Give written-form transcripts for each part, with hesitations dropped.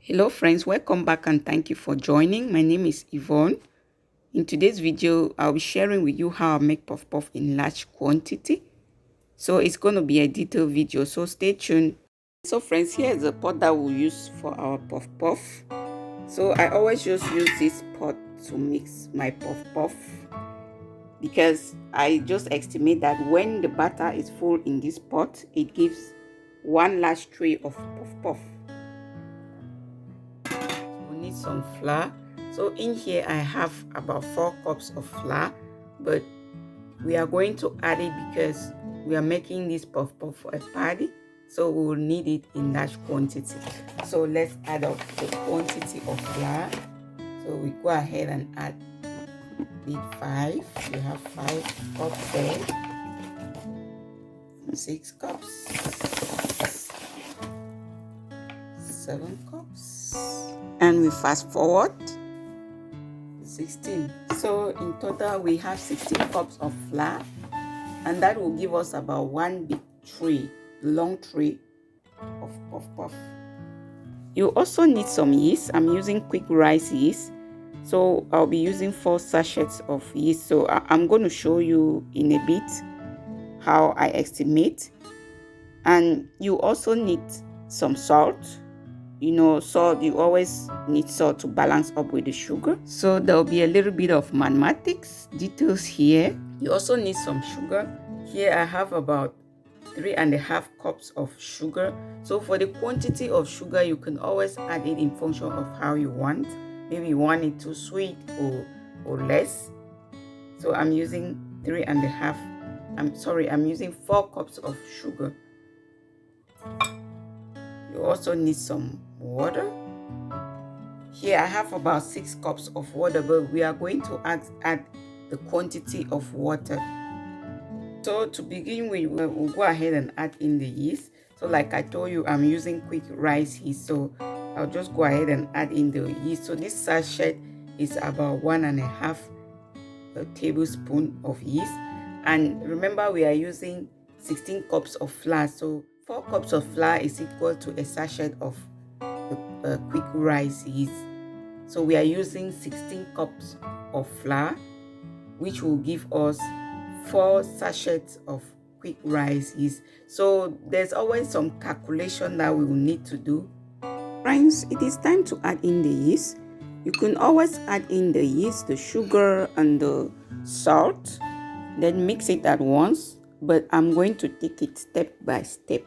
Hello friends, welcome back and thank you for joining. My name is Yvonne. In today's video, I'll be sharing with you how I make puff puff in large quantity. So it's going to be a detailed video, so stay tuned. So friends, here is the pot that we'll use for our puff puff. So I always just use this pot to mix my puff puff because I just estimate that when the batter is full in this pot, it gives one large tray of puff puff. Need some flour. So in here I have about 4 cups of flour, but we are going to add it because we are making this puff puff for a party, so we will need it in large quantity. So let's add up the quantity of flour. So we go ahead and add the 5. We have 5 cups there, 6 cups, 7 cups, and we fast forward 16. So in total we have 16 cups of flour, and that will give us about one big tray, long tray of puff puff. You also need some yeast. I'm using quick rice yeast, so I'll be using 4 sachets of yeast. So I'm going to show you in a bit how I estimate. And you also need some salt. You know, salt, you always need salt to balance up with the sugar. So there'll be a little bit of mathematics details here. You also need some sugar. Here I have about 3.5 cups of sugar. So for the quantity of sugar, you can always add it in function of how you want. Maybe you want it too sweet or less. So I'm using 3.5. I'm using 4 cups of sugar. You also need some water. Here I have about 6 cups of water, but we are going to add the quantity of water. So to begin with, we'll go ahead and add in the yeast. So like I told you, I'm using quick rice yeast, so I'll just go ahead and add in the yeast. So this sachet is about 1.5 tablespoon of yeast. And remember, we are using 16 cups of flour, so 4 cups of flour is equal to a sachet of quick rice yeast. So we are using 16 cups of flour, which will give us 4 sachets of quick rice yeast. So there's always some calculation that we will need to do. Friends, it is time to add in the yeast. You can always add in the yeast, the sugar, and the salt, then mix it at once. But I'm going to take it step by step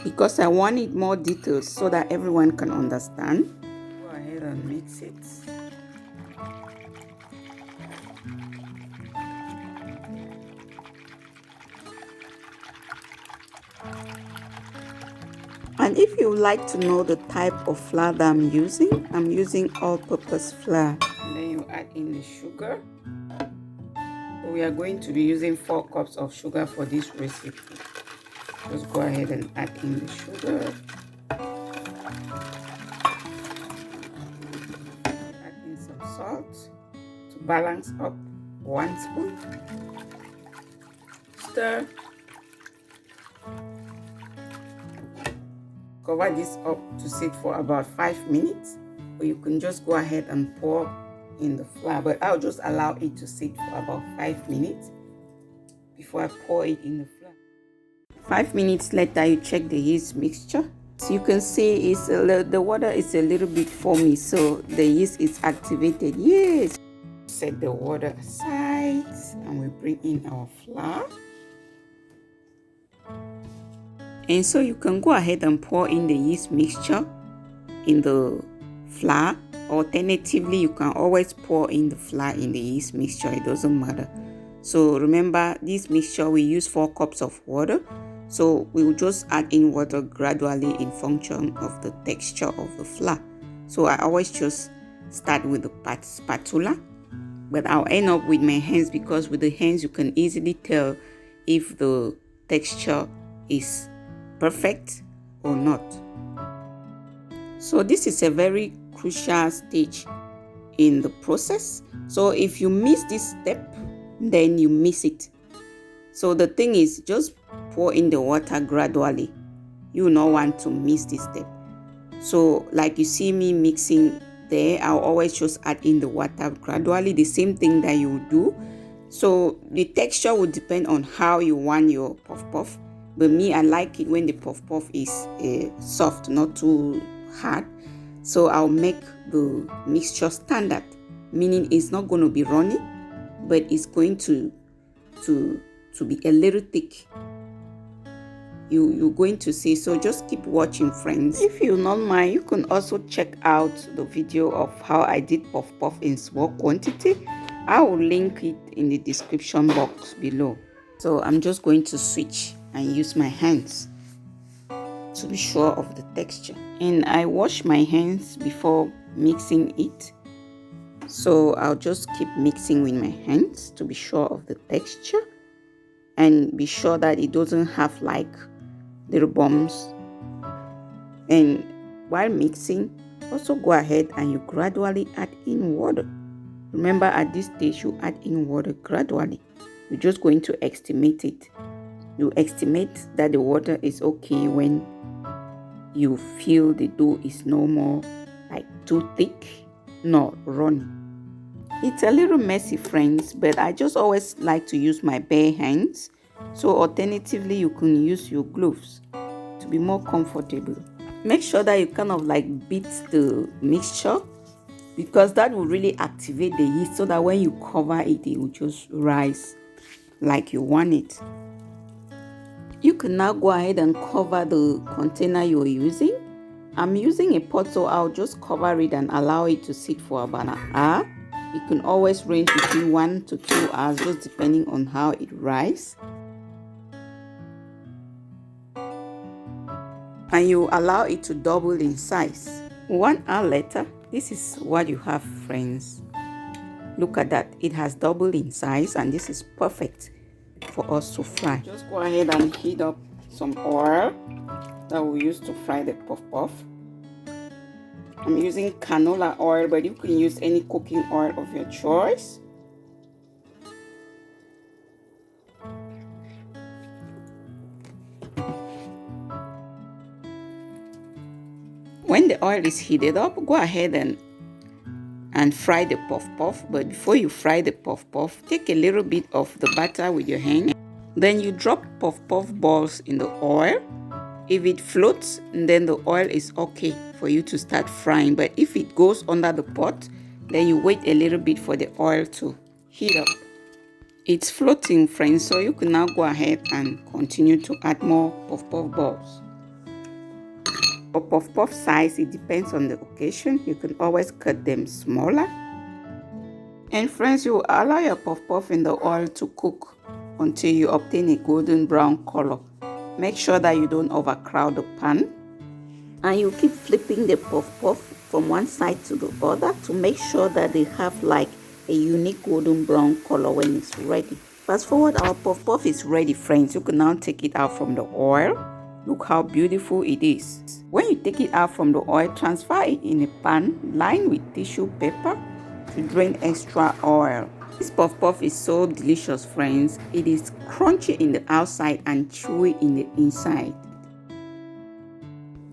because I want it more detailed so that everyone can understand. Go ahead and mix it. And if you like to know the type of flour that I'm using all-purpose flour. And then you add in the sugar. So we are going to be using 4 cups of sugar for this recipe. Just go ahead and add in the sugar. Add in some salt to balance up, 1 spoon. Stir. Cover this up to sit for about 5 minutes, or you can just go ahead and pour in the flour, but I'll just allow it to sit for about 5 minutes before I pour it in the flour. 5 minutes later, you check the yeast mixture. So you can see the water is a little bit foamy, so the yeast is activated. Yes. Set the water aside and we bring in our flour. And so you can go ahead and pour in the yeast mixture in the flour. Alternatively, you can always pour in the flour in the yeast mixture. It doesn't matter. So remember, this mixture we use 4 cups of water. So we will just add in water gradually in function of the texture of the flour. So I always just start with the spatula, but I'll end up with my hands because with the hands you can easily tell if the texture is perfect or not. So this is a very crucial stage in the process. So if you miss this step, then you miss it. So the thing is, just pour in the water gradually. You will not want to miss this step. So like you see me mixing there, I'll always just add in the water gradually, the same thing that you would do. So the texture would depend on how you want your puff puff. But me, I like it when the puff puff is soft, not too hard. So I'll make the mixture standard, meaning it's not going to be runny, but it's going to be a little thick. You're going to see. So just keep watching, friends. If you don't mind, you can also check out the video of how I did puff puff in small quantity. I will link it in the description box below. So I'm just going to switch and use my hands to be sure of the texture. And I wash my hands before mixing it. So I'll just keep mixing with my hands to be sure of the texture. And be sure that it doesn't have like little bumps. And while mixing, also go ahead and you gradually add in water. Remember, at this stage, you add in water gradually. You're just going to estimate it. You estimate that the water is okay when you feel the dough is no more like too thick, nor runny. It's a little messy, friends, but I just always like to use my bare hands. So alternatively, you can use your gloves to be more comfortable. Make sure that you kind of like beat the mixture, because that will really activate the yeast, so that when you cover it, it will just rise like you want it. You can now go ahead and cover the container you're using. I'm using a pot, so I'll just cover it and allow it to sit for about an hour. You can always range between 1 to 2 hours, just depending on how it rises. And you allow it to double in size. 1 hour later, this is what you have, friends. Look at that. It has doubled in size, and this is perfect for us to fry. Just go ahead and heat up some oil that we'll use to fry the puff puff. I'm using canola oil, but you can use any cooking oil of your choice. When the oil is heated up, go ahead and fry the puff puff. But before you fry the puff puff, take a little bit of the butter with your hand. Then you drop puff puff balls in the oil. If it floats, then the oil is okay for you to start frying. But if it goes under the pot, then you wait a little bit for the oil to heat up. It's floating, friends, so you can now go ahead and continue to add more puff puff balls. For puff puff size, it depends on the occasion. You can always cut them smaller. And friends, you allow your puff puff in the oil to cook until you obtain a golden brown color. Make sure that you don't overcrowd the pan. And you keep flipping the puff puff from one side to the other to make sure that they have like a unique golden brown color when it's ready. Fast forward, our puff puff is ready, friends. You can now take it out from the oil. Look how beautiful it is. When you take it out from the oil, transfer it in a pan lined with tissue paper to drain extra oil. This puff puff is so delicious, friends. It is crunchy in the outside and chewy in the inside.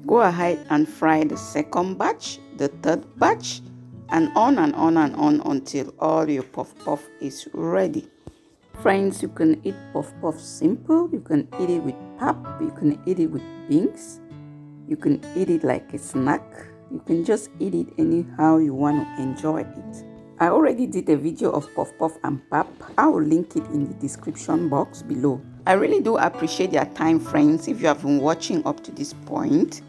Go ahead and fry the second batch, the third batch, and on and on and on until all your puff puff is ready. Friends, you can eat puff puff simple. You can eat it with pap. You can eat it with beans. You can eat it like a snack. You can just eat it anyhow you want to enjoy it. I already did a video of puff puff and pap. I will link it in the description box below. I really do appreciate your time, friends, if you have been watching up to this point.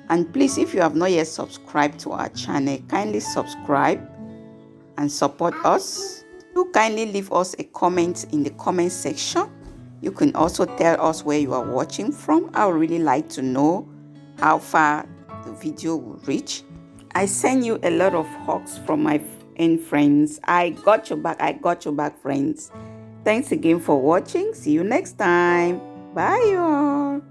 And please, if you have not yet subscribed to our channel, kindly subscribe and support us. Do kindly leave us a comment in the comment section. You can also tell us where you are watching from. I would really like to know how far the video will reach. I send you a lot of hugs from my friends. I got your back, friends. Thanks again for watching. See you next time. Bye, y'all.